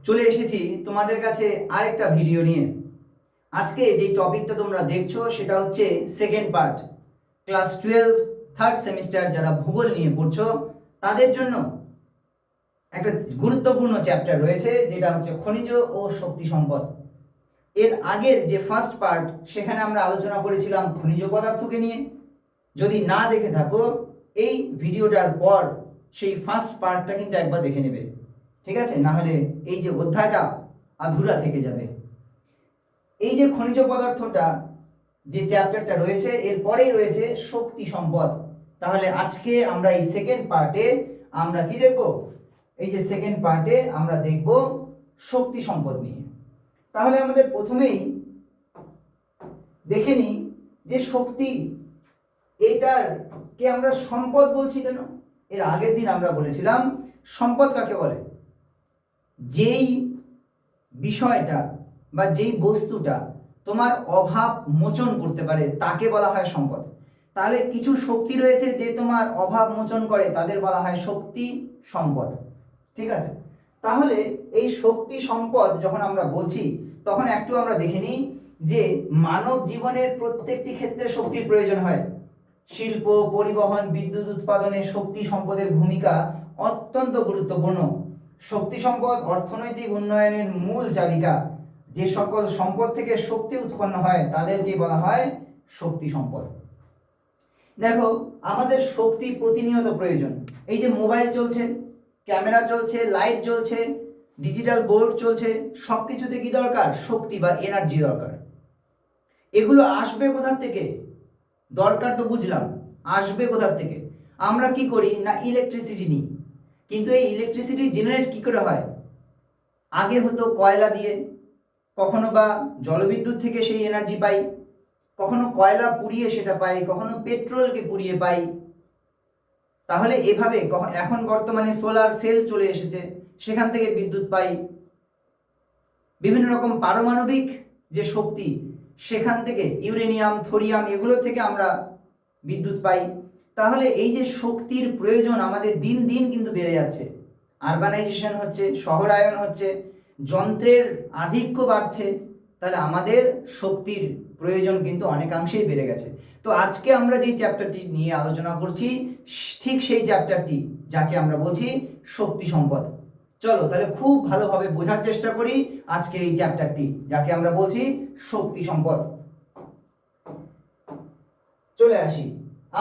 চলে এসেছি তোমাদের কাছে আরেকটা ভিডিও নিয়ে। আজকে যে টপিকটা তোমরা দেখছো সেটা হচ্ছে second part. Class 12 third semester যারা ভূগোল নিয়ে পড়ছো তাদের জন্য একটা গুরুত্বপূর্ণ চ্যাপ্টার রয়েছে, যেটা হচ্ছে খনিজ ও শক্তি সম্পদ। এর আগের যে ফার্স্ট পার্ট সেখানে আমরা আলোচনা করেছিলাম খনিজ পদার্থকে নিয়ে। যদি না দেখে থাকো এই ভিডিওটার পর সেই ফার্স্ট পার্টটা কিন্তু একবার দেখে নেবে, ঠিক আছে? না হলে এই যে অধ্যায়টা আধুরা থেকে যাবে। এই যে খনিজ পদার্থটা যে চ্যাপ্টারটা রয়েছে এরপরেই রয়েছে শক্তি সম্পদ। তাহলে আজকে আমরা এই সেকেন্ড পার্টে আমরা কি দেখব? এই যে সেকেন্ড পার্টে আমরা দেখব শক্তি সম্পদ নিয়ে। তাহলে আমাদের প্রথমেই দেখে নিই যে শক্তি, এটার কে আমরা সম্পদ বলছি কেন? এর আগের দিন আমরা বলেছিলাম সম্পদ কাকে বলে? যেই বিষয়টা বা যেই বস্তুটা তোমার অভাব মোচন করতে পারে তাকে বলা হয় সম্পদ। তাহলে কিছু শক্তি রয়েছে যে তোমার অভাব মোচন করে, তাদের বলা হয় শক্তি সম্পদ, ঠিক আছে? তাহলে এই শক্তি সম্পদ যখন আমরা বলছি তখন একটু আমরা দেখে নিই যে মানব জীবনের প্রত্যেকটি ক্ষেত্রে শক্তির প্রয়োজন হয়। শিল্প, পরিবহন, বিদ্যুৎ উৎপাদনে শক্তি সম্পদের ভূমিকা অত্যন্ত গুরুত্বপূর্ণ। শক্তি সম্পদ অর্থনৈতিক উন্নয়নের মূল চালিকা। যে সকল সম্পদ থেকে শক্তি উৎপন্ন হয় তাদেরকে বলা হয় শক্তি সম্পদ। দেখো, আমাদের শক্তি প্রতিনিয়ত প্রয়োজন। এই যে মোবাইল চলছে, ক্যামেরা চলছে, লাইট জ্বলছে, ডিজিটাল বোর্ড চলছে, সব কিছুতে কি দরকার? শক্তি বা এনার্জি দরকার। এগুলো আসবে কোথার থেকে? দরকার তো বুঝলাম, আসবে কোথার থেকে? আমরা কি করি না, ইলেকট্রিসিটি নিই। কিন্তু এই ইলেকট্রিসিটি জেনারেট কি করে হয়? আগে হতো কয়লা দিয়ে, কখনো বা জলবিদ্যুৎ থেকে সেই এনার্জি পাই, কখনো কয়লা পুড়িয়ে সেটা পাই, কখনো পেট্রোলকে পুড়িয়ে পাই। তাহলে এভাবে এখন বর্তমানে সোলার সেল চলে এসেছে, সেখান থেকে বিদ্যুৎ পাই। বিভিন্ন রকম পারমাণবিক যে শক্তি, সেখান থেকে ইউরেনিয়াম, থোরিয়াম, এগুলো থেকে আমরা বিদ্যুৎ পাই। তাহলে এই যে শক্তির প্রয়োজন আমাদের দিন দিন কিন্তু বেড়ে যাচ্ছে। আরবানাইজেশন হচ্ছে, শহরায়ন হচ্ছে, যন্ত্রের আধিক্য বাড়ছে। তাহলে আমাদের শক্তির প্রয়োজন কিন্তু অনেকাংশেই বেড়ে গেছে। তো আজকে আমরা যেই চ্যাপ্টারটি নিয়ে আলোচনা করছি ঠিক সেই চ্যাপ্টারটি, যাকে আমরা বলছি শক্তি সম্পদ। চলো তাহলে খুব ভালোভাবে বোঝার চেষ্টা করি আজকের এই চ্যাপ্টারটি, যাকে আমরা বলছি শক্তি সম্পদ। চলে আসি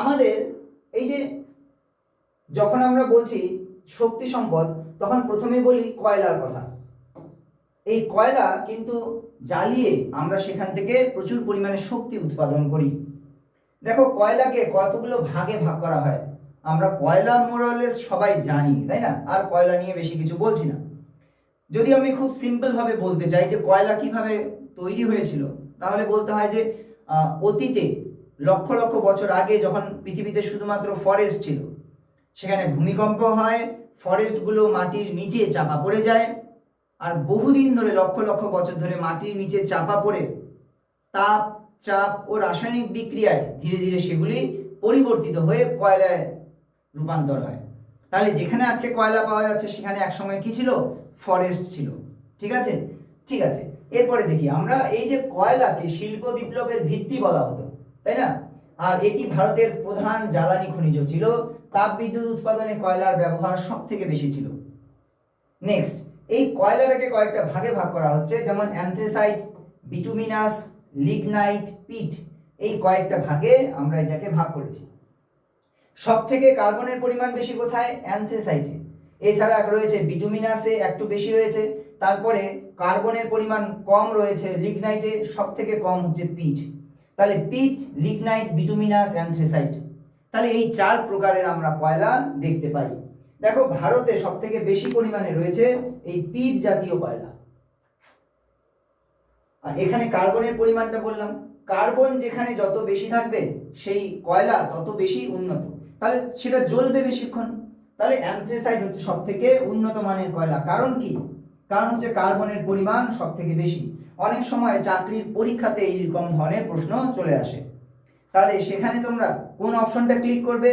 আমাদের এই যে যখন আমরা বলছি শক্তি সম্পদ তখন প্রথমে বলি কয়লার কথা। এই কয়লা কিন্তু জ্বালিয়ে আমরা সেখান থেকে প্রচুর পরিমাণে শক্তি উৎপাদন করি। দেখো, কয়লাকে কতগুলো ভাগে ভাগ করা হয়। আমরা কয়লা মোরালেস সবাই জানি, তাই না? আর কয়লা নিয়ে বেশি কিছু বলছি না। যদি আমি খুব সিম্পল ভাবে বলতে চাই যে কয়লা কিভাবে তৈরি হয়েছিল, তাহলে বলতে হয় যে অতীতে লক্ষ লক্ষ বছর আগে যখন পৃথিবীতে শুধুমাত্র ফরেস্ট ছিল, সেখানে ভূমিকম্প হয়, ফরেস্টগুলো মাটির নিচে চাপা পড়ে যায়, আর বহুদিন ধরে লক্ষ লক্ষ বছর ধরে মাটির নিচে চাপা পড়ে তাপ, চাপ ও রাসায়নিক বিক্রিয়ায় ধীরে ধীরে সেগুলি পরিবর্তিত হয়ে কয়লায় রূপান্তর হয়। তাহলে যেখানে আজকে কয়লা পাওয়া যাচ্ছে সেখানে একসময় কি ছিল? ফরেস্ট ছিল, ঠিক আছে? ঠিক আছে, এরপরে দেখি আমরা এই যে কয়লাকে শিল্প বিপ্লবের ভিত্তি বলা হতো, তাই না? আর এটি ভারতের প্রধান জ্বালানি খনিজ ছিল। তাপ বিদ্যুৎ উৎপাদনে কয়লার ব্যবহার সব থেকে বেশি ছিল। নেক্সট, এই কয়লাটাকে কয়েকটা ভাগে ভাগ করা হচ্ছে, যেমন অ্যান্থ্রাসাইট, বিটুমিনাস, লিগনাইট, পিট, এই কয়েকটা ভাগে আমরা এটাকে ভাগ করেছি। সব থেকে কার্বনের পরিমাণ বেশি কোথায়? অ্যান্থ্রাসাইটে। এছাড়া রয়েছে বিটুমিনাসে একটু বেশি রয়েছে, তারপরে কার্বনের পরিমাণ কম রয়েছে লিগনাইটে, সব থেকে কম হচ্ছে পিট। তাহলে পিট, লিগনাইট, বিটুমিনাস, অ্যান্থ্রাসাইট, তাহলে এই চার প্রকারের আমরা কয়লা দেখতে পাই। দেখো, ভারতে সব থেকে বেশি পরিমাণে রয়েছে এই পিট জাতীয় কয়লা। আর এখানে কার্বনের পরিমাণটা বললাম, কার্বন যেখানে যত বেশি থাকবে সেই কয়লা তত বেশি উন্নত, তাহলে সেটা জ্বলবে বেশিক্ষণ। তাহলে অ্যান্থ্রাসাইট হচ্ছে সব থেকে উন্নত মানের কয়লা। কারণ কি? কারণ হচ্ছে কার্বনের পরিমাণ সব থেকে বেশি। অনেক সময় চাকরির পরীক্ষাতে এইরকম ধরনের প্রশ্ন চলে আসে। তাহলে সেখানে তোমরা কোন অপশনটা ক্লিক করবে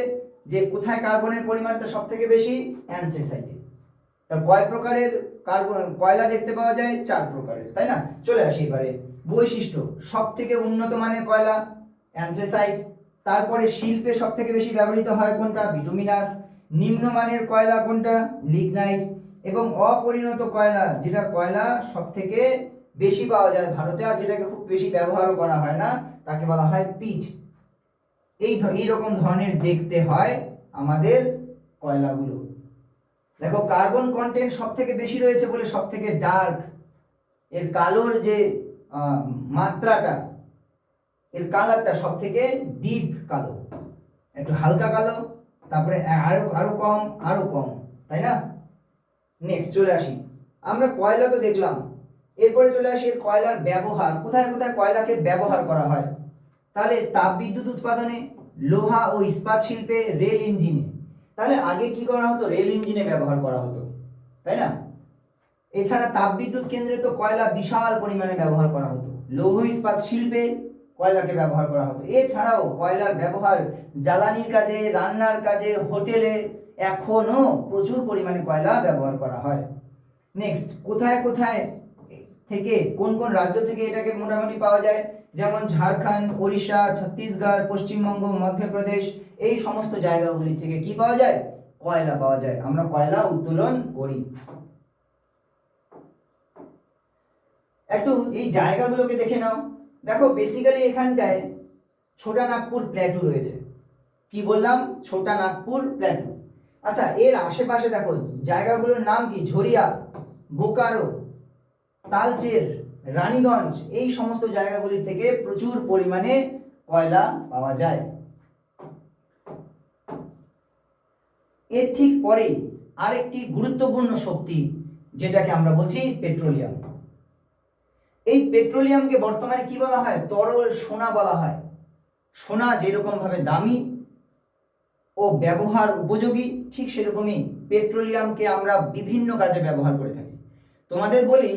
যে কোথায় কার্বনের পরিমাণটা সব থেকে বেশি? অ্যান্থ্রাসাইটে। তা কয় প্রকারের কয়লা দেখতে পাওয়া যায়? 4 প্রকারের, তাই না? চলে আসি এবারে বৈশিষ্ট্য। সব থেকে উন্নত মানের কয়লা অ্যান্থ্রাসাইট। তারপরে শিল্পে সব থেকে বেশি ব্যবহৃত হয় কোনটা? বিটুমিনাস। নিম্নমানের কয়লা কোনটা? লিগনাইট। এবং অপরিণত কয়লা, যেটা কয়লা সব থেকে বেশি পাওয়া যায় ভারতে আর যেটাকে খুব বেশি ব্যবহারও করা হয় না, তাকে বলা হয় পিট। এই রকম ধরনের দেখতে হয় আমাদের কয়লাগুলো। দেখো কার্বন কন্টেন্ট সব থেকে বেশি রয়েছে বলে সব থেকে ডার্ক, এর কালোর যে মাত্রাটা, এর কালারটা সব থেকে ডিপ কালো, একটু হালকা কালো, তারপরে আরো কম, আরো কম, তাই না? নেক্সট চলে আসি, আমরা কয়লা তো দেখলাম, এরপরে চলে আসি এর কয়লার ব্যবহার। কোথায় কোথায় কয়লাকে ব্যবহার করা হয়? তাহলে তাপবিদ্যুৎ উৎপাদনে, লোহা ও ইস্পাত শিল্পে, রেল ইঞ্জিনে। তাহলে আগে কি করা হতো? রেল ইঞ্জিনে ব্যবহার করা হতো, তাই না? এছাড়া তাপবিদ্যুৎ কেন্দ্রে তো কয়লা বিশাল পরিমাণে ব্যবহার করা হতো। লৌহ ইস্পাত শিল্পে কয়লাকে ব্যবহার করা হতো। এছাড়াও কয়লার ব্যবহার জ্বালানির কাজে, রান্নার কাজে, হোটেলে এখনো প্রচুর পরিমাণে কয়লা ব্যবহার করা হয়। নেক্সট, কোথায় কোথায় থেকে, কোন কোন রাজ্য থেকে এটাকে মোটামুটি পাওয়া যায়? যেমন ঝাড়খণ্ড, ওড়িশা, ছত্তিশগড়, পশ্চিমবঙ্গ, মধ্যপ্রদেশ, এই সমস্ত জায়গাগুলি থেকে কি পাওয়া যায়? কয়লা পাওয়া যায়। আমরা কয়লা উত্তোলন করি। একটু এই জায়গাগুলোকে দেখে নাও। দেখো বেসিক্যালি এখানটায় ছোটা নাগপুর প্ল্যাটু রয়েছে। কি বললাম? ছোটা নাগপুর প্ল্যাটু। আচ্ছা, এর আশেপাশে দেখো জায়গাগুলোর নাম কি? ঝরিয়া, বোকারো, তালচের, রানীগঞ্জ, এই সমস্ত জায়গাগুলি থেকে প্রচুর পরিমাণে কয়লা পাওয়া যায়। এর ঠিক পরেই আরেকটি গুরুত্বপূর্ণ শক্তি, যেটাকে আমরা বলছি পেট্রোলিয়াম। এই পেট্রোলিয়ামকে বর্তমানে কি বলা হয়? তরল সোনা বলা হয়। সোনা যেরকম ভাবে দামি ও ব্যবহার উপযোগী, ঠিক সেরকমই পেট্রোলিয়ামকে আমরা বিভিন্ন কাজে ব্যবহার করে থাকি। তোমাদের বলি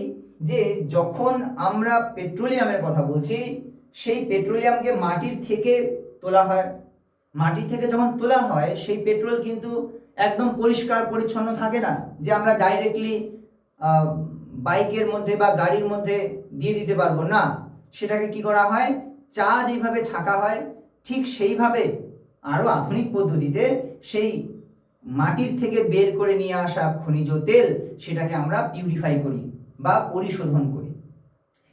যে যখন আমরা পেট্রোলিয়ামের কথা বলছি, সেই পেট্রোলিয়ামকে মাটির থেকে তোলা হয়। মাটি থেকে যখন তোলা হয়, সেই পেট্রোল কিন্তু একদম পরিষ্কার পরিচ্ছন্ন থাকে না, যে আমরা ডাইরেক্টলি বাইকের মধ্যে বা গাড়ির মধ্যে দিয়ে দিতে পারবো না। সেটাকে কি করা হয়? চা যেভাবে ছাঁকা হয়, ঠিক সেইভাবে আরও আধুনিক পদ্ধতিতে সেই মাটির থেকে বের করে নিয়ে আসা খনিজ তেল, সেটাকে আমরা পিউরিফাই করি বা পরিশোধন করি।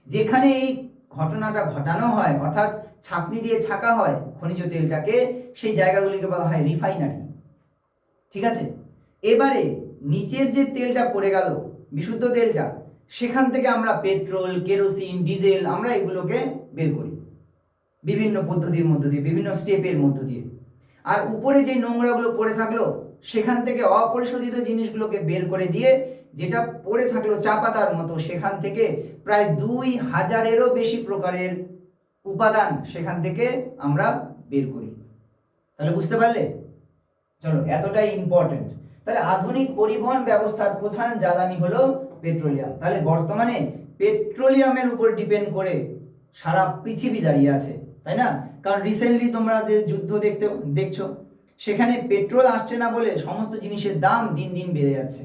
যেখানে এই ঘটনাটা ঘটানো হয়, অর্থাৎ ছাঁকনি দিয়ে ছাঁকা হয় খনিজ তেলটাকে, সেই জায়গাগুলিকে বলা হয় রিফাইনারি। ঠিক আছে, এবারে নিচের যে তেলটা পড়ে গেল, বিশুদ্ধ তেলটা, সেখান থেকে আমরা পেট্রোল, কেরোসিন, ডিজেল, আমরা এগুলোকে বের করি বিভিন্ন পদ্ধতির মধ্য দিয়ে, বিভিন্ন স্টেপের মধ্য দিয়ে। আর উপরে যে নোংরাগুলো পড়ে থাকলো, সেখান থেকে অপরিশোধিত জিনিসগুলোকে বের করে দিয়ে, যেটা পড়ে থাকলো চা পাতার মতো, সেখান থেকে প্রায় 2000-এরও বেশি প্রকারের উপাদান সেখান থেকে আমরা বের করি। তাহলে বুঝতে পারলে? চলো, এতটাই ইম্পর্টেন্ট। তাহলে আধুনিক পরিবহন ব্যবস্থার প্রধান জ্বালানি হলো পেট্রোলিয়াম। তাহলে বর্তমানে পেট্রোলিয়ামের উপর ডিপেন্ড করে সারা পৃথিবী দাঁড়িয়ে আছে, তাই না? কারণ রিসেন্টলি তোমরা যুদ্ধ দেখছো, সেখানে পেট্রোল আসছে না বলে সমস্ত জিনিসের দাম দিন দিন বেড়ে যাচ্ছে।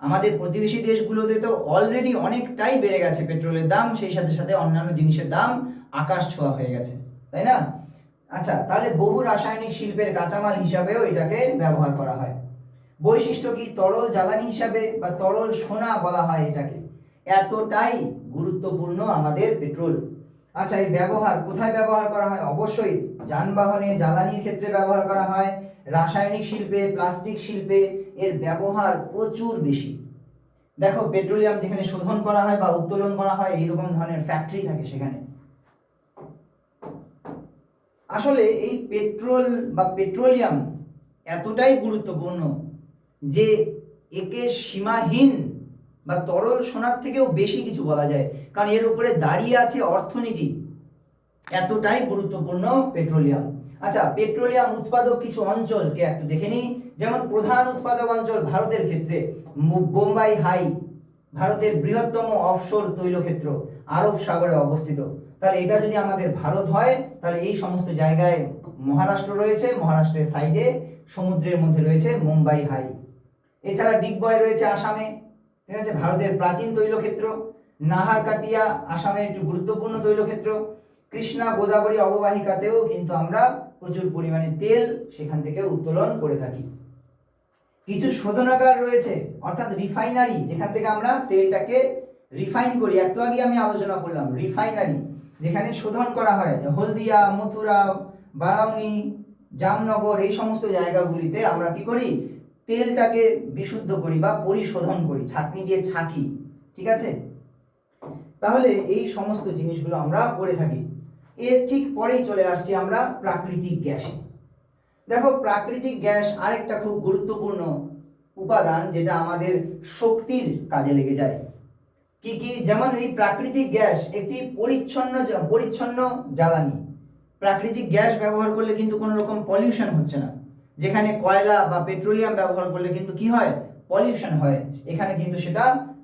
আমাদের প্রতিবেশী দেশগুলোতে তো অলরেডি অনেকটাই বেড়ে গেছে পেট্রোলের দাম, সেই সাথে সাথে অন্যান্য জিনিসের দাম আকাশ ছোঁয়া হয়ে গেছে, তাই না? আচ্ছা, তাহলে বহু রাসায়নিক শিল্পের কাঁচামাল হিসাবেও এটাকে ব্যবহার করা হয়। বৈশিষ্ট্য কি? তরল জ্বালানি হিসাবে বা তরল সোনা বলা হয় এটাকে। এতটাই গুরুত্বপূর্ণ আমাদের পেট্রোল। আচ্ছা, এই ব্যবহার কোথায় ব্যবহার করা হয়? অবশ্যই যানবাহনে, জ্বালানির ক্ষেত্রে ব্যবহার করা হয়। রাসায়নিক শিল্পে, প্লাস্টিক শিল্পে এর ব্যবহার প্রচুর বেশি। দেখো পেট্রোলিয়াম যেখানে শোধন করা হয় বা উত্তোলন করা হয়, এইরকম ধরনের ফ্যাক্টরি থাকে সেখানে। আসলে এই পেট্রোল বা পেট্রোলিয়াম এতটাই গুরুত্বপূর্ণ যে একে সীমাহীন বা তরল সোনার থেকেও বেশি কিছু বলা যায়, কারণ এর উপরে দাঁড়িয়ে আছে অর্থনীতি। এতটাই গুরুত্বপূর্ণ পেট্রোলিয়াম। আচ্ছা, পেট্রোলিয়াম উৎপাদক কিছু অঞ্চলকে একটু দেখে নিই। যেমন প্রধান উৎপাদক অঞ্চল ভারতের ক্ষেত্রে বোম্বাই হাই, ভারতের বৃহত্তম অফশোর তৈলক্ষেত্র, আরব সাগরে অবস্থিত। তাহলে এটা যদি আমাদের ভারত হয়, তাহলে এই সমস্ত জায়গায় মহারাষ্ট্র রয়েছে, মহারাষ্ট্রের সাইডে সমুদ্রের মধ্যে রয়েছে মুম্বাই হাই। এছাড়া ডিগবয় রয়েছে আসামে, ঠিক আছে, ভারতের প্রাচীন তৈলক্ষেত্র। নাহারকাটিয়া আসামের একটি গুরুত্বপূর্ণ তৈলক্ষেত্র। কৃষ্ণা গোদাবরী অববাহিকাতেও কিন্তু আমরা প্রচুর পরিমাণে তেল সেখান থেকে উত্তোলন করে থাকি। কিছু শোধনাগার রয়েছে, অর্থাৎ রিফাইনারি, যেখান থেকে আমরা তেলটাকে রিফাইন করি। একটু আগে আমি আলোচনা করলাম রিফাইনারি, যেখানে শোধন করা হয়। হলদিয়া, মথুরা, বারাউনি, জামনগর, এই সমস্ত জায়গাগুলিতে আমরা কি করি, তেলটাকে বিশুদ্ধ করি বা পরিশোধন করি, ছাঁকনি দিয়ে ছাঁকি, ঠিক আছে। তাহলে এই সমস্ত জিনিসগুলো আমরা করে থাকি। এর ঠিক পরেই চলে আসছি আমরা প্রাকৃতিক গ্যাসে। দেখো, প্রাকৃতিক গ্যাস আরেকটা খুব গুরুত্বপূর্ণ উপাদান, যেটা আমাদের শক্তির কাজে লেগে যায়। কি কি? যেমন এই প্রাকৃতিক গ্যাস একটি পরিচ্ছন্ন জ্বালানি। প্রাকৃতিক গ্যাস ব্যবহার করলে কিন্তু কোনো রকম পলিউশন হচ্ছে না। যেখানে কয়লা বা পেট্রোলিয়াম ব্যবহার করলে কিন্তু কি হয়, পলিউশন হয়, এখানে কিন্তু সেটা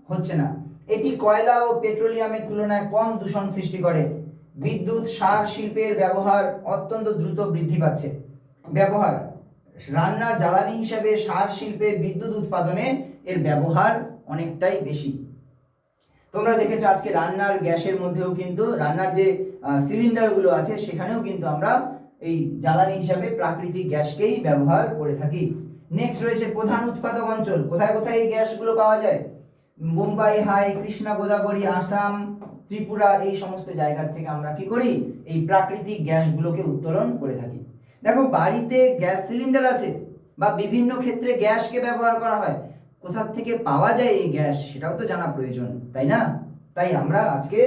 হচ্ছে না। এটি কয়লা ও পেট্রোলিয়ামের তুলনায় কম দূষণ সৃষ্টি করে। বিদ্যুৎ, সার শিল্পের ব্যবহার অত্যন্ত দ্রুত বৃদ্ধি পাচ্ছে। ব্যবহার, রান্নার জ্বালানি হিসেবে সার শিল্পে, বিদ্যুৎ উৎপাদনে এর ব্যবহার অনেকটাই বেশি। তোমরা দেখেছো আজকে রান্নার গ্যাসের মধ্যেও কিন্তু, রান্নার যে সিলিন্ডারগুলো আছে সেখানেও কিন্তু আমরা এই জ্বালানি হিসাবে প্রাকৃতিক গ্যাসকেই ব্যবহার করে থাকি। নেক্সট রয়েছে প্রধান উৎপাদক অঞ্চল। কোথায় কোথায় এই গ্যাসগুলো পাওয়া যায়? মুম্বাই হাই, কৃষ্ণা গোদাবরী, আসাম, ত্রিপুরা, এই সমস্ত জায়গা থেকে আমরা কি করি, এই প্রাকৃতিক গ্যাসগুলোকে উত্তোলন করে থাকি। দেখো, বাড়িতে গ্যাস সিলিন্ডার আছে বা বিভিন্ন ক্ষেত্রে গ্যাসকে ব্যবহার করা হয়, কোথা থেকে পাওয়া যায় এই গ্যাস সেটাও তো জানা প্রয়োজন, তাই না? তাই আমরা আজকে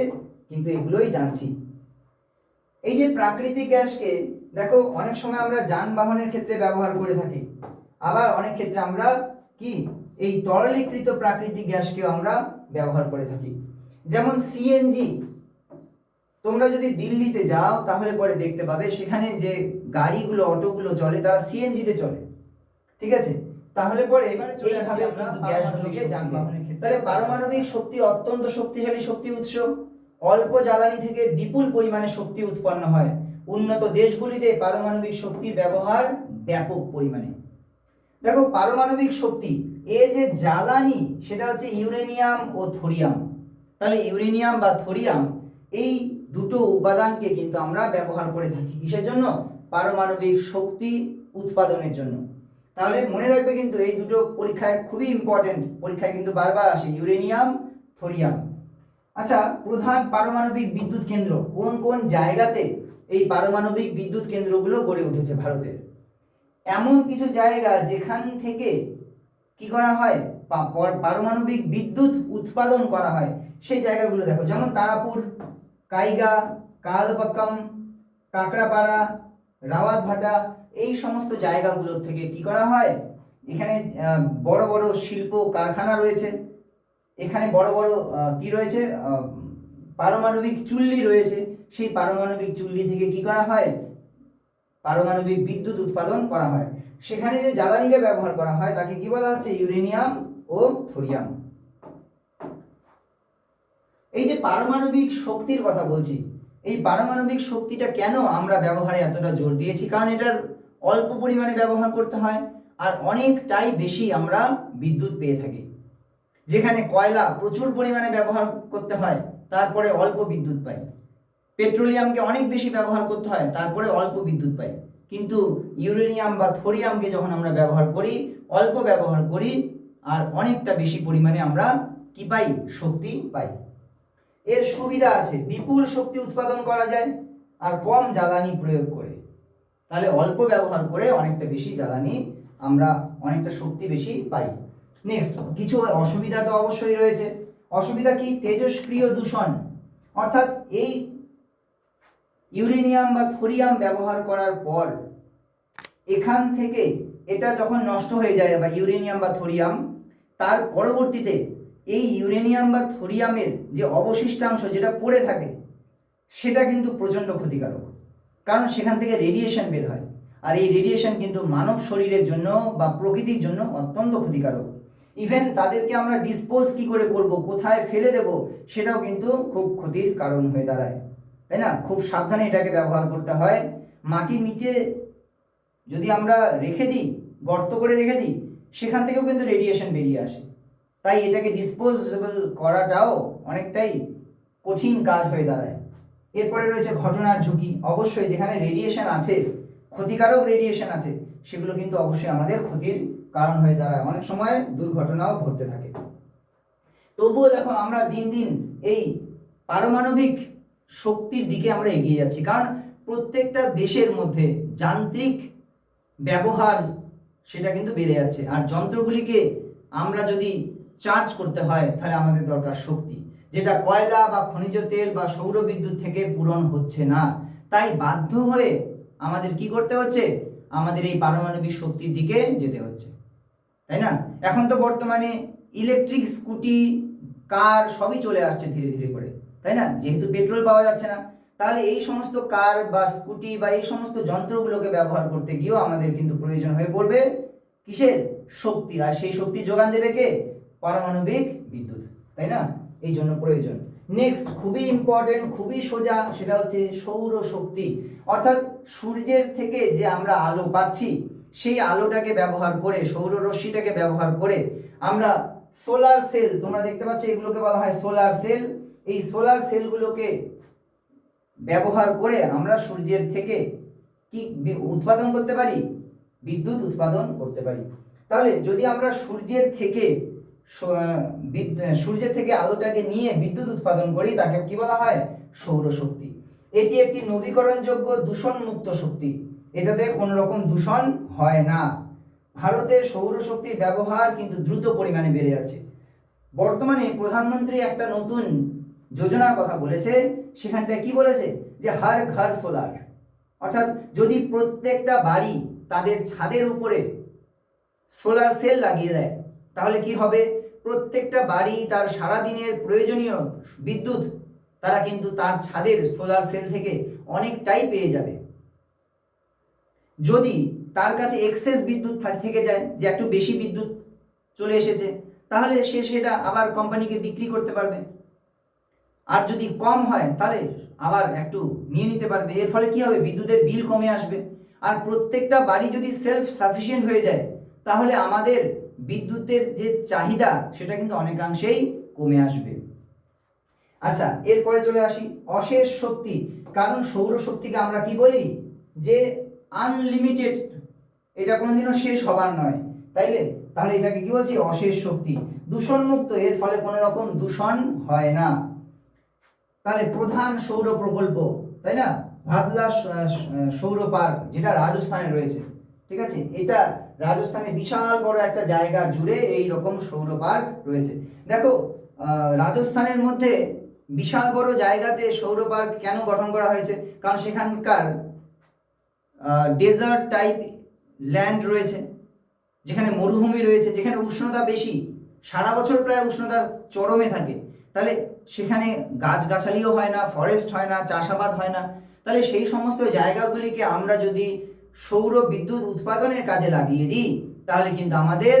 কিন্তু এগুলোই জানছি। এই যে প্রাকৃতিক গ্যাসকে দেখো, অনেক সময় আমরা যানবাহনের ক্ষেত্রে ব্যবহার করে থাকি, আবার অনেক ক্ষেত্রে আমরা কি এই তরলীকৃত প্রাকৃতিক গ্যাসকেও আমরা ব্যবহার করে থাকি। যেমন সিএনজি, তোমরা যদি দিল্লিতে যাও তাহলে পরে দেখতে পাবে সেখানে যে গাড়িগুলো, অটোগুলো চলে তারা সিএনজিতে চলে, ঠিক আছে। তাহলে পরে এইভাবে আমরা গ্যাসগুলোকে যানবাহনের ক্ষেত্রে। তাহলে পারমাণবিক শক্তি অত্যন্ত শক্তিশালী শক্তি উৎস। অল্প জ্বালানি থেকে বিপুল পরিমাণে শক্তি উৎপন্ন হয়। উন্নত দেশগুলিতে পারমাণবিক শক্তির ব্যবহার ব্যাপক পরিমাণে। দেখো, পারমাণবিক শক্তি এর যে জ্বালানি সেটা হচ্ছে ইউরেনিয়াম ও থোরিয়াম। তাহলে ইউরেনিয়াম বা থোরিয়াম, এই দুটো উপাদানকে কিন্তু আমরা ব্যবহার করে থাকি কিসের জন্য? পারমাণবিক শক্তি উৎপাদনের জন্য। তাহলে মনে রাখবে কিন্তু এই দুটো পরীক্ষায় খুবই ইম্পর্টেন্ট, পরীক্ষায় কিন্তু বারবার আসে, ইউরেনিয়াম, থোরিয়াম। আচ্ছা, প্রধান পারমাণবিক বিদ্যুৎ কেন্দ্র কোন কোন জায়গাতে এই পারমাণবিক বিদ্যুৎ কেন্দ্রগুলো গড়ে উঠেছে ভারতের? এমন কিছু জায়গা যেখান থেকে কি করা হয়, পারমাণবিক বিদ্যুৎ উৎপাদন করা হয়, সেই জায়গাগুলো দেখো। যেমন তারাপুর, কাইগা, কালপাক্কাম, কাকড়াপাড়া, রাওয়াতভাটা, এই সমস্ত জায়গাগুলোর থেকে কি করা হয়, এখানে বড় বড় শিল্প কারখানা রয়েছে। এখানে বড় বড় কি রয়েছে, পারমাণবিক চুল্লি রয়েছে। সেই পারমাণবিক চুল্লি থেকে কি করা হয়, পারমাণবিক বিদ্যুৎ উৎপাদন করা হয়। সেখানে যে জ্বালানিটা ব্যবহার করা হয় তাকে কি বলা হচ্ছে, ইউরেনিয়াম ও থোরিয়াম। এই যে পারমাণবিক শক্তির কথা বলছি, এই পারমাণবিক শক্তিটা কেন আমরা ব্যবহারে এতটা জোর দিয়েছি? কারণ এটার অল্প পরিমাণে ব্যবহার করতে হয় আর অনেকটাই বেশি আমরা বিদ্যুৎ পেয়ে থাকি। যেখানে কয়লা প্রচুর পরিমাণে ব্যবহার করতে হয়, তারপরে অল্প বিদ্যুৎ পাই। পেট্রোলিয়ামকে অনেক বেশি ব্যবহার করতে হয়, তারপরে অল্প বিদ্যুৎ পাই। কিন্তু ইউরেনিয়াম বা থোরিয়ামকে যখন আমরা ব্যবহার করি, অল্প ব্যবহার করি আর অনেকটা বেশি পরিমাণে আমরা কি পাই, শক্তি পাই। এর সুবিধা আছে, বিপুল শক্তি উৎপাদন করা যায় আর কম জ্বালানি প্রয়োগ করে। তাহলে অল্প ব্যবহার করে অনেকটা বেশি জ্বালানি, আমরা অনেকটা শক্তি বেশি পাই। নেক্সট, কিছু অসুবিধা তো অবশ্যই রয়েছে। অসুবিধা কি? তেজস্ক্রিয় দূষণ, অর্থাৎ এই ইউরেনিয়াম বা থোরিয়াম ব্যবহার করার পর এখান থেকে এটা যখন নষ্ট হয়ে যায়, বা ইউরেনিয়াম বা থোরিয়াম, তার পরবর্তীতে এই ইউরেনিয়াম বা থোরিয়ামের যে অবশিষ্টাংশ যেটা পড়ে থাকে সেটা কিন্তু প্রচণ্ড ক্ষতিকারক, কারণ সেখান থেকে রেডিয়েশন বের হয়। আর এই রেডিয়েশন কিন্তু মানব শরীরের জন্য বা প্রকৃতির জন্য অত্যন্ত ক্ষতিকারক। ইভেন তাদেরকে আমরা ডিসপোজ কি করে করব, কোথায় ফেলে দেব, সেটাও কিন্তু খুব ক্ষতির কারণ হয়ে দাঁড়ায়, তাই না? খুব সাবধানে এটাকে ব্যবহার করতে হয়। মাটির নিচে যদি আমরা রেখে দিই, গর্ত করে রেখে দিই, সেখান থেকেও কিন্তু রেডিয়েশন বেরিয়ে আসে। তাই এটাকে ডিসপোজেবল করাটাও অনেকটাই কঠিন কাজ হয়ে দাঁড়ায়। এরপরে রয়েছে ঘটনার ঝুঁকি। অবশ্যই যেখানে রেডিয়েশন আছে, ক্ষতিকারক রেডিয়েশন আছে, সেগুলো কিন্তু অবশ্যই আমাদের ক্ষতির কারণ হয়ে দাঁড়ায়, অনেক সময় দুর্ঘটনাও ঘটতে থাকে। তবুও দেখো আমরা দিন দিন এই পারমাণবিক শক্তির দিকে আমরা এগিয়ে যাচ্ছি, কারণ প্রত্যেকটা দেশের মধ্যে যান্ত্রিক ব্যবহার সেটা কিন্তু বেড়ে যাচ্ছে। আর যন্ত্রগুলিকে আমরা যদি চার্জ করতে হয় তাহলে আমাদের দরকার শক্তি, যেটা কয়লা বা খনিজ তেল বা সৌর বিদ্যুৎ থেকে পূরণ হচ্ছে না। তাই বাধ্য হয়ে আমাদের কি করতে হচ্ছে, আমাদের এই পারমাণবিক শক্তির দিকে যেতে হচ্ছে, তাই না? এখন তো বর্তমানে ইলেকট্রিক স্কুটি, কার সবই চলে আসছে ধীরে ধীরে করে, তাই না? যেহেতু পেট্রোল পাওয়া যাচ্ছে না, তাহলে এই সমস্ত কার বা স্কুটি বা এই সমস্ত যন্ত্রগুলোকে ব্যবহার করতে গিয়েও আমাদের কিন্তু প্রয়োজন হয়ে পড়বে কিসের, শক্তির। আর সেই শক্তি যোগান দেবে কে, পারমাণবিক বিদ্যুৎ, তাই না? এই জন্য প্রয়োজন। নেক্সট খুবই ইম্পর্টেন্ট, খুবই সোজা, সেটা হচ্ছে সৌর শক্তি। অর্থাৎ সূর্যের থেকে যে আমরা আলো পাচ্ছি, সেই আলোটাকে ব্যবহার করে, সৌর রশ্মিটাকে ব্যবহার করে আমরা সোলার সেল, তোমরা দেখতে পাচ্ছ এগুলোকে বলা হয় সোলার সেল। এই সোলার সেলগুলোকে ব্যবহার করে আমরা সূর্যের থেকে কি উৎপাদন করতে পারি, বিদ্যুৎ উৎপাদন করতে পারি। তাহলে যদি আমরা সূর্যের থেকে আলোটাকে নিয়ে বিদ্যুৎ উৎপাদন করি, তাকে কি বলা হয়, সৌরশক্তি। এটি একটি নবীকরণযোগ্য দূষণমুক্ত শক্তি, এটাতে কোনো রকম দূষণ হয় না। ভারতের সৌরশক্তির ব্যবহার কিন্তু দ্রুত পরিমাণে বেড়ে যাচ্ছে। বর্তমানে প্রধানমন্ত্রী একটা নতুন যোজনার কথা বলেছে, সেখানটায় কি বলেছে, যে হর ঘর সোলার। অর্থাৎ যদি প্রত্যেকটা বাড়ি তাদের ছাদের উপরে সোলার সেল লাগিয়ে দেয়, তাহলে কি হবে, প্রত্যেকটা বাড়ি তার সারাদিনের প্রয়োজনীয় বিদ্যুৎ তারা কিন্তু তার ছাদের সোলার সেল থেকে অনেকটাই পেয়ে যাবে। যদি তার কাছে এক্সেস বিদ্যুৎ থেকে যায়, যে একটু বেশি বিদ্যুৎ চলে এসেছে, তাহলে সে সেটা আবার কোম্পানিকে বিক্রি করতে পারবে। আর যদি কম হয় তাহলে আবার একটু নিয়ে নিতে পারবে। এর ফলে কি হবে, বিদ্যুতের বিল কমে আসবে। আর প্রত্যেকটা বাড়ি যদি সেলফ সাফিসিয়েন্ট হয়ে যায়, তাহলে আমাদের বিদ্যুতের যে চাহিদা সেটা কিন্তু অনেকাংশেই কমে আসবে। আচ্ছা, এরপরে চলে আসি অশেষ শক্তি। কারণ সৌরশক্তিকে আমরা কি বলি, যে আনলিমিটেড, এটা কোনোদিনও শেষ হবার নয়, তাইলে তাহলে এটাকে কি বলছি, অশেষ শক্তি। দূষণমুক্ত, এর ফলে কোনো রকম দূষণ হয় না। তাহলে প্রধান সৌর প্রকল্প, তাই না, ভাদলা সৌর পার্ক, যেটা রাজস্থানে রয়েছে, ঠিক আছে, এটা রাজস্থানে বিশাল বড় একটা জায়গা জুড়ে এই রকম সৌর পার্ক রয়েছে। দেখো রাজস্থানের মধ্যে বিশাল বড় জায়গাতে সৌর পার্ক কেন গঠন করা হয়েছে, কারণ সেখানকার ডেজার্ট টাইপ ল্যান্ড রয়েছে, যেখানে মরুভূমি রয়েছে, যেখানে উষ্ণতা বেশি, সারা বছর প্রায় উষ্ণতা চরমে থাকে। তাহলে সেখানে গাছগাছালিও হয় না, ফরেস্ট হয় না, চাষাবাদ হয় না। তাহলে সেই সমস্ত জায়গাগুলিকে আমরা যদি সৌর বিদ্যুৎ উৎপাদনের কাজে লাগিয়ে দিই, তাহলে কিন্তু আমাদের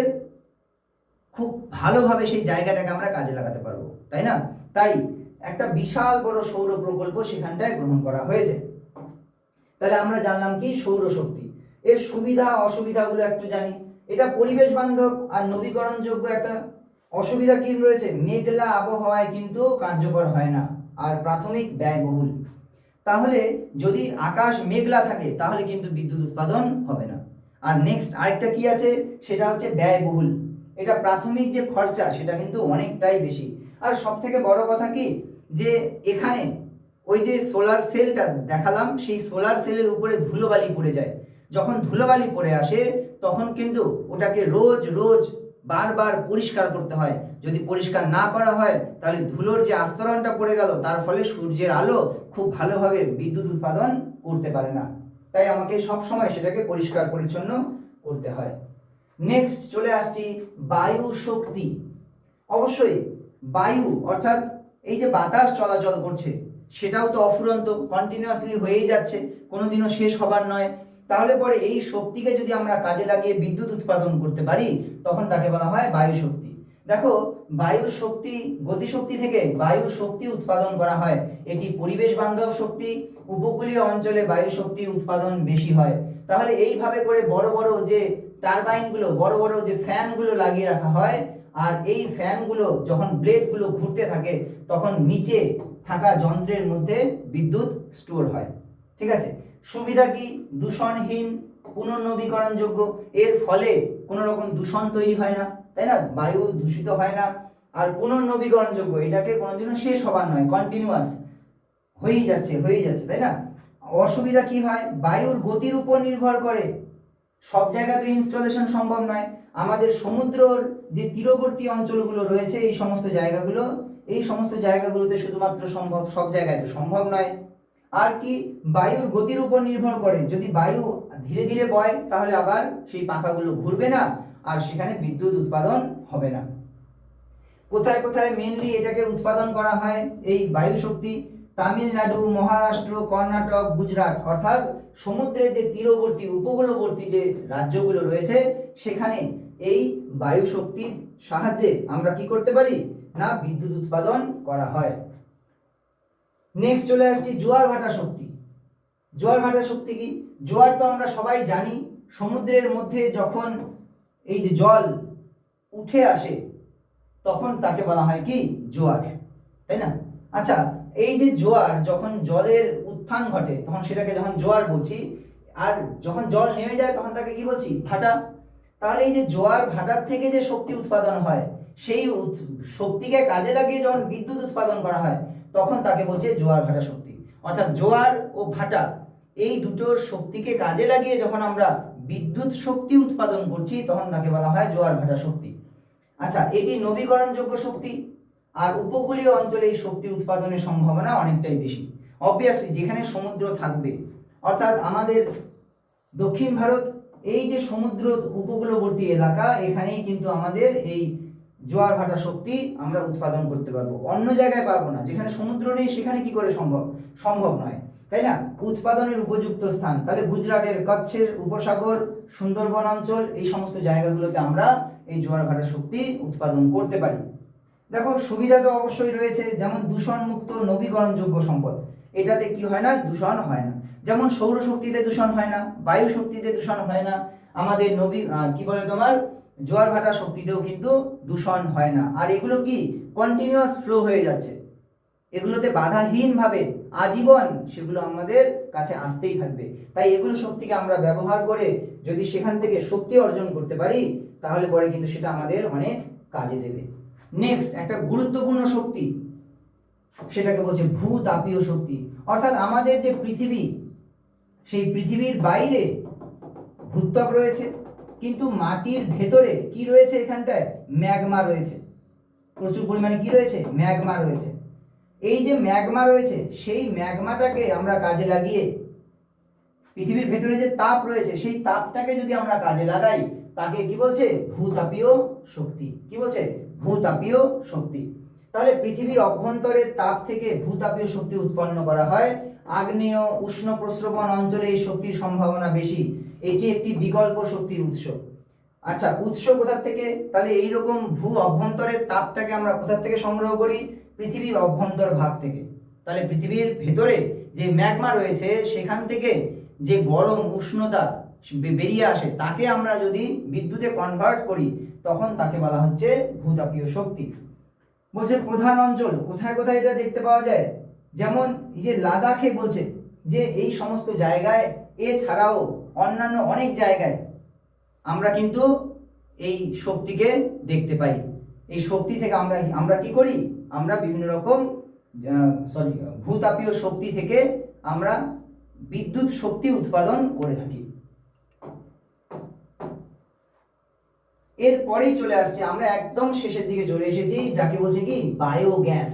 খুব ভালোভাবে সেই জায়গাটাকে আমরা কাজে লাগাতে পারবো, তাই না? তাই একটা বিশাল বড় সৌর প্রকল্প সেখানটায় গ্রহণ করা হয়েছে। তাহলে আমরা জানলাম কি, সৌরশক্তি। এর সুবিধা অসুবিধাগুলো একটু জানি। এটা পরিবেশ বান্ধব আর নবীকরণযোগ্য। একটা অসুবিধা কি রয়েছে, মেঘলা আবহাওয়ায় কিন্তু কার্যকর হয় না আর প্রাথমিক ব্যয়বহুল। তাহলে যদি আকাশ মেঘলা থাকে তাহলে কিন্তু বিদ্যুৎ উৎপাদন হবে না। আর নেক্সট আরেকটা কি আছে, সেটা হচ্ছে ব্যয়বহুল। এটা প্রাথমিক যে খরচা সেটা কিন্তু অনেকটাই বেশি। আর সব থেকে বড় কথা কি, যে এখানে ওই যে সোলার সেলটা দেখালাম, সেই সোলার সেলের উপরে ধুলোবালি পড়ে যায়। যখন ধুলোবালি পড়ে আসে তখন কিন্তু ওটাকে রোজ রোজ বারবার পরিষ্কার করতে হয়। যদি পরিষ্কার না করা হয় তাহলে ধুলোর যে আস্তরণটা পড়ে গেল, তার ফলে সূর্যের আলো খুব ভালোভাবে বিদ্যুৎ উৎপাদন করতে পারে না। তাই আমাকে সব সময় সেটাকে পরিষ্কার পরিচ্ছন্ন করতে হয়। নেক্সট চলে আসছি বায়ু শক্তি। অবশ্যই বায়ু অর্থাৎ এই যে বাতাস চলাচল করছে, সেটাও তো অফুরন্ত, কন্টিনিউয়াসলি হয়েই যাচ্ছে, কোনোদিনও শেষ হবার নয়। তাহলে পরে এই শক্তিকে যদি আমরা কাজে লাগিয়ে বিদ্যুৎ উৎপাদন করতে পারি, তখন তাকে বলা হয় বায়ু শক্তি। দেখো বায়ু শক্তি, গতিশক্তি থেকে বায়ু শক্তি উৎপাদন করা হয়। এটি পরিবেশ বান্ধব শক্তি। উপকূলীয় অঞ্চলে বায়ু শক্তি উৎপাদন বেশি হয়। তাহলে এইভাবে করে বড় বড় যে টারবাইনগুলো, বড় বড় যে ফ্যানগুলো লাগিয়ে রাখা হয়, আর এই ফ্যানগুলো যখন ব্লেডগুলো ঘুরতে থাকে তখন নিচে থাকা যন্ত্রের মধ্যে বিদ্যুৎ স্টোর হয়। ঠিক আছে, সুবিধা কি? দূষণহীন, পুনর্নবীকরণযোগ্য, এর ফলে কোনো রকম দূষণ তৈরি হয় না, তাই না? বায়ু দূষিত হয় না, আর পুনর্নবীকরণযোগ্য, এটাকে কোনোদিনও শেষ হবার নয়, কন্টিনিউয়াস হয়েই যাচ্ছে, তাই না? অসুবিধা কি হয়? বায়ুর গতির উপর নির্ভর করে, সব জায়গাতে ইনস্টলেশন সম্ভব নয়। আমাদের সমুদ্রর যে তীরবর্তী অঞ্চলগুলো রয়েছে এই সমস্ত জায়গাগুলোতে শুধুমাত্র সম্ভব, সব জায়গায় তো সম্ভব নয়। আর কি? বায়ুর গতির উপর নির্ভর করে, যদি বায়ু ধীরে ধীরে বয় তাহলে আবার সেই পাখাগুলো ঘুরবে না, আর সেখানে বিদ্যুৎ উৎপাদন হবে না। কোথায় কোথায় মেনলি এটাকে উৎপাদন করা হয় এই বায়ু শক্তি? তামিলনাড়ু, মহারাষ্ট্র, কর্ণাটক, গুজরাট, অর্থাৎ সমুদ্রের যে তীরবর্তী উপকূলবর্তী যে রাজ্যগুলো রয়েছে সেখানে এই বায়ু শক্তির সাহায্যে আমরা কি করতে পারি না, বিদ্যুৎ উৎপাদন করা হয়। নেক্সট চলে আসছি জোয়ার ভাটা শক্তি। জোয়ার ভাটা শক্তি কি? জোয়ার তো আমরা সবাই জানি, সমুদ্রের মধ্যে যখন এই যে জল উঠে আসে তখন তাকে বলা হয় কি, জোয়ার, তাই না? আচ্ছা, এই যে জোয়ার, যখন জলের উত্থান ঘটে তখন সেটাকে যখন জোয়ার বলছি, আর যখন জল নেমে যায় তখন তাকে কি বলছি, ভাটা। তাহলে এই যে জোয়ার ভাটার থেকে যে শক্তি উৎপাদন হয়, সেই শক্তিকে কাজে লাগিয়ে যখন বিদ্যুৎ উৎপাদন করা হয় তখন তাকে বলছে জোয়ার ভাটা শক্তি। অর্থাৎ জোয়ার ও ভাটা এই দুটোর শক্তিকে কাজে লাগিয়ে যখন আমরা বিদ্যুৎ শক্তি উৎপাদন করছি তখন তাকে বলা হয় জোয়ার ভাটা শক্তি। আচ্ছা, এটি নবীকরণযোগ্য শক্তি, আর উপকূলীয় অঞ্চলে এই শক্তি উৎপাদনের সম্ভাবনা অনেকটাই বেশি। অবভিয়াসলি যেখানে সমুদ্র থাকবে, অর্থাৎ আমাদের দক্ষিণ ভারত এই যে সমুদ্র উপকূলবর্তী এলাকা, এখানেই কিন্তু আমাদের এই জোয়ার ভাটা শক্তি আমরা উৎপাদন করতে পারবো, অন্য জায়গায় পারবো না। যেখানে সমুদ্র নেই সেখানে কি করে সম্ভব নয়, তাই না? উৎপাদনের উপযুক্ত স্থান, তাহলে গুজরাটের কচ্ছের উপসাগর, সুন্দরবন অঞ্চল, এই সমস্ত জায়গাগুলোতে আমরা এই জোয়ার ভাটা শক্তি উৎপাদন করতে পারি। দেখো, সুবিধা তো অবশ্যই রয়েছে, যেমন দূষণমুক্ত নবীকরণযোগ্য সম্পদ, এটাতে কি হয় না, দূষণ হয় না। যেমন সৌরশক্তিতে দূষণ হয় না, বায়ু শক্তিতে দূষণ হয় না, আমাদের কি বলে তোমার জোয়ার ভাটা শক্তিতেও কিন্তু দূষণ হয় না। আর এগুলো কি কন্টিনিউয়াস ফ্লো হয়ে যাচ্ছে, এগুলোতে বাধাহীনভাবে আজীবন সেগুলো আমাদের কাছে আসতেই থাকবে। তাই এগুলো শক্তিকে আমরা ব্যবহার করে যদি সেখান থেকে শক্তি অর্জন করতে পারি তাহলে পরে কিন্তু সেটা আমাদের অনেক কাজে দেবে। নেক্সট একটা গুরুত্বপূর্ণ শক্তি, সেটাকে বলছে ভূতাপীয় শক্তি। অর্থাৎ আমাদের যে পৃথিবী, সেই পৃথিবীর বাইরে ভূত্বক রয়েছে, কিন্তু মাটির ভেতরে কি রয়েছে, এখানটায় ম্যাগমা রয়েছে, প্রচুর পরিমাণে কি রয়েছে, ম্যাগমা রয়েছে। এই যে ম্যাগমা রয়েছে সেই ম্যাগমাটাকে আমরা কাজে লাগিয়ে পৃথিবীর ভেতরে যে তাপ রয়েছে সেই তাপটাকে যদি আমরা কাজে লাগাই তাকে কি বলছে, ভূতাপীয় শক্তি। কি বলছে, ভূতাপীয় শক্তি। তাহলে পৃথিবীর অভ্যন্তরের তাপ থেকে ভূতাপীয় শক্তি উৎপন্ন করা হয়। আগ্নেয় উষ্ণ প্রস্রবণ অঞ্চলে এই শক্তির সম্ভাবনা বেশি, এটি একটি বিকল্প শক্তির উৎস। আচ্ছা, উৎস কোথা থেকে? তাহলে এইরকম ভূ অভ্যন্তরের তাপটাকে আমরা কোথা থেকে সংগ্রহ করি, পৃথিবীর অভ্যন্তর ভাগ থেকে। তাহলে পৃথিবীর ভেতরে যে ম্যাগমা রয়েছে সেখান থেকে যে গরম উষ্ণতা বেরিয়ে আসে তাকে আমরা যদি বিদ্যুতে কনভার্ট করি তখন তাকে বলা হচ্ছে ভূতাপীয় শক্তি। বলছে প্রধান অঞ্চল, কোথায় কোথায় এটা দেখতে পাওয়া যায়, যেমন এই যে লাদাখে বলছে যে এই সমস্ত জায়গায়, এছাড়াও অন্যান্য অনেক জায়গায় আমরা কিন্তু এই শক্তিকে দেখতে পাই। এই শক্তি থেকে আমরা কি করি, আমরা বিভিন্ন রকম ভূতাপীয় শক্তি থেকে আমরা বিদ্যুৎ শক্তি উৎপাদন করে থাকি। এরপরেই চলে আসছে, আমরা একদম শেষের দিকে চলে এসেছি, যাকে বলছে কি বায়োগ্যাস।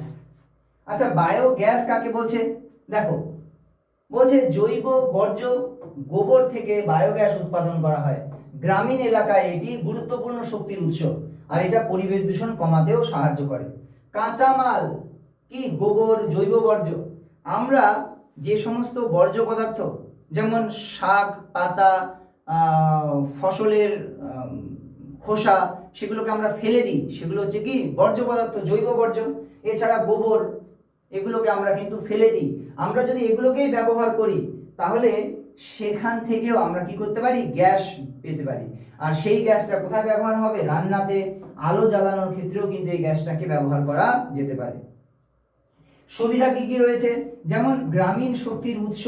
আচ্ছা, বায়োগ্যাস কাকে বলছে? দেখো, বলছে জৈব বর্জ্য গোবর থেকে বায়োগ্যাস উৎপাদন করা হয়। গ্রামীণ এলাকায় এটি গুরুত্বপূর্ণ শক্তির উৎস, আর এটা পরিবেশ দূষণ কমাতেও সাহায্য করে। কাঁচামাল কি, গোবর, জৈব বর্জ্য। আমরা যে সমস্ত বর্জ্য পদার্থ, যেমন শাক পাতা, ফসলের খোসা, সেগুলোকে আমরা ফেলে দিই, সেগুলো হচ্ছে কি বর্জ্য পদার্থ, জৈব বর্জ্য। এছাড়া গোবর, এগুলোকে আমরা কিন্তু ফেলে দিই। আমরা যদি এগুলোকেই ব্যবহার করি তাহলে সেখান থেকেও আমরা কি করতে পারি, গ্যাস পেতে পারি। আর সেই গ্যাসটা কোথায় ব্যবহার হবে? রান্নাতে, আলো জ্বালানোর ক্ষেত্রেও কিন্তু এই গ্যাসটাকে ব্যবহার করা যেতে পারে। সুবিধা কি কি রয়েছে? যেমন গ্রামীণ শক্তির উৎস,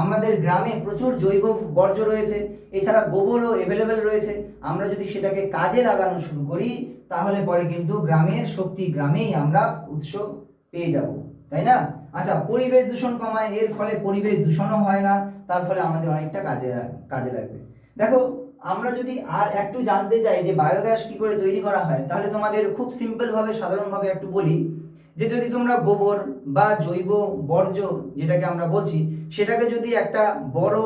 আমাদের গ্রামে প্রচুর জৈব বর্জ্য রয়েছে, এছাড়া গোবরও অ্যাভেলেবেল রয়েছে। আমরা যদি সেটাকে কাজে লাগানো শুরু করি তাহলে পরে কিন্তু গ্রামের শক্তি গ্রামেই আমরা উৎস পেয়ে যাব, তাই না? আচ্ছা, পরিবেশ দূষণ কমায়, এর ফলে পরিবেশ দূষণও হয় না, তার ফলে আমাদের অনেকটা কাজে লাগবে। দেখো, আমরা যদি আর একটু জানতে চাই যে বায়োগ্যাস কি করে তৈরি করা হয়, তাহলে তোমাদের খুব সিম্পলভাবে, সাধারণভাবে একটু বলি যে যদি তোমরা গোবর বা জৈব বর্জ্য যেটাকে আমরা বলছি, সেটাকে যদি একটা বড়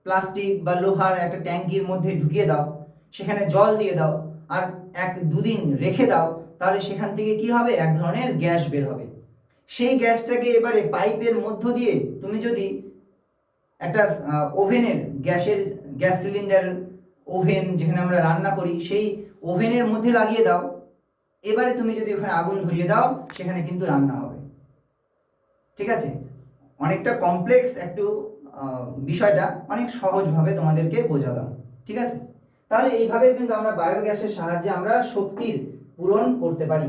প্লাস্টিক বা লোহার একটা ট্যাঙ্কির মধ্যে ঢুকিয়ে দাও, সেখানে জল দিয়ে দাও আর 1-2 দিন রেখে দাও, তাহলে সেখান থেকে কি হবে? এক ধরনের গ্যাস বের হবে। সেই গ্যাসটাকে এবারে পাইপের মধ্য দিয়ে তুমি যদি একটা ওভেনের গ্যাস সিলিন্ডার ওভেন যেখানে আমরা রান্না করি, সেই ওভেনের মধ্যে লাগিয়ে দাও, এবারে তুমি যদি ওখানে আগুন ধরিয়ে দাও, সেখানে কিন্তু রান্না হবে। ঠিক আছে? অনেকটা কমপ্লেক্স একটু বিষয়টা অনেক সহজভাবে তোমাদেরকে বোঝালাম। ঠিক আছে? তাহলে এইভাবে কিন্তু আমরা বায়োগ্যাসের সাহায্যে আমরা শক্তির পূরণ করতে পারি।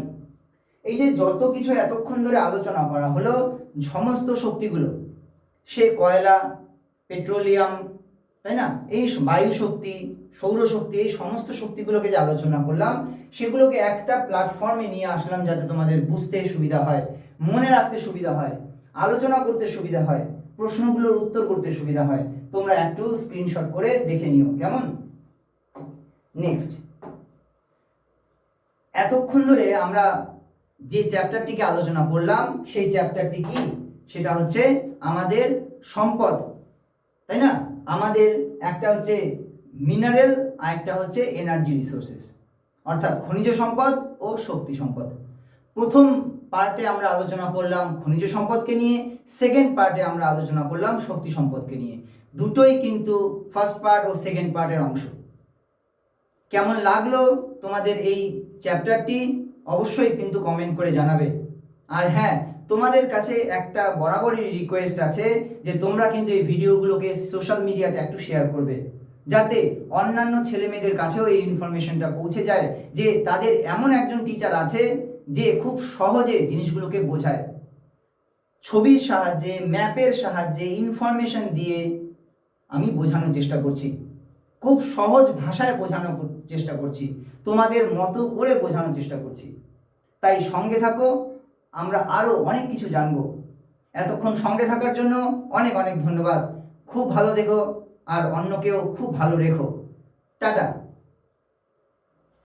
এই যে যত কিছু এতক্ষণ ধরে আলোচনা করা হলো, সমস্ত শক্তিগুলো, সে কয়লা, পেট্রোলিয়াম, তাই না, এই বায়ু শক্তি, সৌরশক্তি, এই সমস্ত শক্তিগুলোকে যে আলোচনা করলাম, সেগুলোকে একটা প্ল্যাটফর্মে নিয়ে আসলাম যাতে তোমাদের বুঝতে সুবিধা হয়, মনে রাখতে সুবিধা হয়, আলোচনা করতে সুবিধা হয়, প্রশ্নগুলোর উত্তর করতে সুবিধা হয়। তোমরা একটু স্ক্রিনশট করে দেখে নিও, কেমন? নেক্সট, এতক্ষণ ধরে আমরা যে চ্যাপ্টারটিকে আলোচনা করলাম, সেই চ্যাপ্টারটি কি? সেটা হচ্ছে আমাদের সম্পদ, তাই না? আমাদের একটা হচ্ছে মিনারেল আর একটা হচ্ছে এনার্জি রিসোর্সেস, অর্থাৎ খনিজ সম্পদ ও শক্তি সম্পদ। প্রথম পার্টে আমরা আলোচনা করলাম খনিজ সম্পদকে নিয়ে, সেকেন্ড পার্টে আমরা আলোচনা করলাম শক্তি সম্পদকে নিয়ে। দুটোই কিন্তু ফার্স্ট পার্ট ও সেকেন্ড পার্টের অংশ। কেমন লাগলো তোমাদের এই চ্যাপ্টারটি? অবশ্যই কিন্তু কমেন্ট করে জানাবে। আর হ্যাঁ, তোমাদের কাছে একটা বরাবরই রিকোয়েস্ট আছে যে তোমরা কিন্তু এই ভিডিওগুলোকে সোশ্যাল মিডিয়াতে একটু শেয়ার করবে, যাতে অন্যান্য ছেলেমেয়েদের কাছেও এই ইনফরমেশনটা পৌঁছে যায় যে তাদের এমন একজন টিচার আছে যে খুব সহজে জিনিসগুলোকে বোঝায়, ছবির সাহায্যে, ম্যাপের সাহায্যে, ইনফরমেশন দিয়ে আমি বোঝানোর চেষ্টা করছি, খুব সহজ ভাষায় বোঝানোর চেষ্টা করছি, তোমাদের মতো করে বোঝানোর চেষ্টা করছি। তাই সঙ্গে থাকো, আমরা আরও অনেক কিছু জানবো। এতক্ষণ সঙ্গে থাকার জন্য অনেক অনেক ধন্যবাদ। খুব ভালো থেকো আর অন্যকেও খুব ভালো রেখো। টাটা।